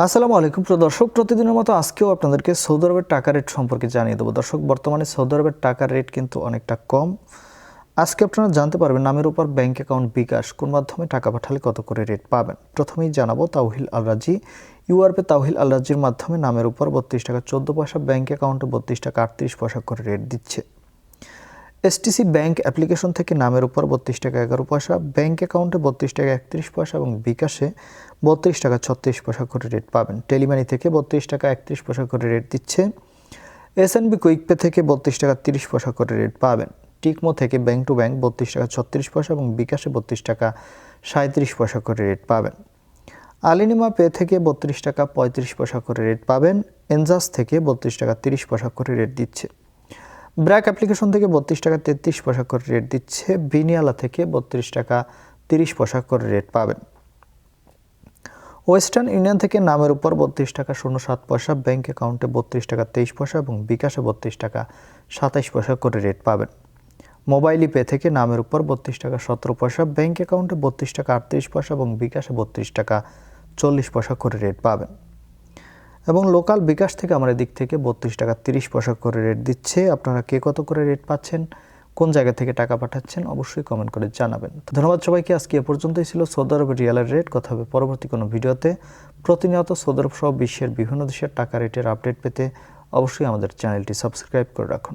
আসসালামু আলাইকুম প্রিয় দর্শক, প্রতিদিনের মতো আজকেও আপনাদেরকে সৌদি আরবের টাকা রেট সম্পর্কে জানিয়ে দেবো। দর্শক, বর্তমানে সৌদি আরবের টাকার রেট কিন্তু অনেকটা কম। আজকে আপনারা জানতে পারবেন নামের উপর ব্যাংক অ্যাকাউন্ট বিকাশ কোন মাধ্যমে টাকা পাঠালে কত করে রেট পাবেন। প্রথমেই জানাবো তাওহিল আল রাজি। ইউআরপে তাওহিল আল রাজির মাধ্যমে নামের উপর 32 টাকা 14 পয়সা, ব্যাংক অ্যাকাউন্টে 32 টাকা 38 পয়সা করে রেট দিচ্ছে। এসটিসি ব্যাংক অ্যাপ্লিকেশন থেকে নামের উপর 32 টাকা 11 পয়সা, ব্যাংক অ্যাকাউন্টে 32 টাকা 31 পয়সা এবং বিকাশে 32 টাকা 36 পয়সা করে রেট পাবেন। টেলিমানি থেকে 32 টাকা 31 পয়সা করে রেট দিচ্ছে। এসএনবি কুইকপে থেকে 32 টাকা 30 পয়সা করে রেট পাবেন। টিকমো থেকে ব্যাংক টু ব্যাংক 32 টাকা 36 পয়সা এবং বিকাশে 32 টাকা 37 পয়সা করে রেট পাবেন। আলিনিমা পে থেকে 32 টাকা 35 পয়সা করে রেট পাবেন। এনজাস থেকে 32 টাকা 30 পয়সা করে রেট দিচ্ছে। ব্র্যাক অ্যাপ্লিকেশন থেকে 32 টাকা 33 পয়সা করে রেট দিচ্ছে। বিনিয়ালা থেকে 32 টাকা 30 পয়সা করে রেট পাবেন। ওয়েস্টার্ন ইউনিয়ন থেকে নামের উপর 32 টাকা 07 পয়সা, ব্যাংক অ্যাকাউন্টে 32 টাকা 23 পয়সা এবং বিকাশে 32 টাকা 27 পয়সা করে রেট পাবেন। মোবাইল পে থেকে নামের উপর 32 টাকা 17 পয়সা, ব্যাংক অ্যাকাউন্টে 32 টাকা 38 পয়সা এবং বিকাশে 32 টাকা 40 পয়সা করে রেট পাবেন। এবং লোকাল বিকাশ থেকে আমাদের দিক থেকে 32 টাকা 30 পয়সা করে রেট দিচ্ছে। আপনারা কে কত করে রেট পাচ্ছেন, কোন জায়গা থেকে টাকা পাঠাচ্ছেন, অবশ্যই কমেন্ট করে জানাবেন। ধন্যবাদ সবাইকে। আজকে এ পর্যন্তই ছিল সৌদি আরবের রিয়ালের রেট। কথা হবে পরবর্তী কোনো ভিডিওতে। প্রতিনিয়ত সৌদি আরব সহ বিশ্বের বিভিন্ন দেশের টাকা রেটের আপডেট পেতে অবশ্যই আমাদের চ্যানেলটি সাবস্ক্রাইব করে রাখুন।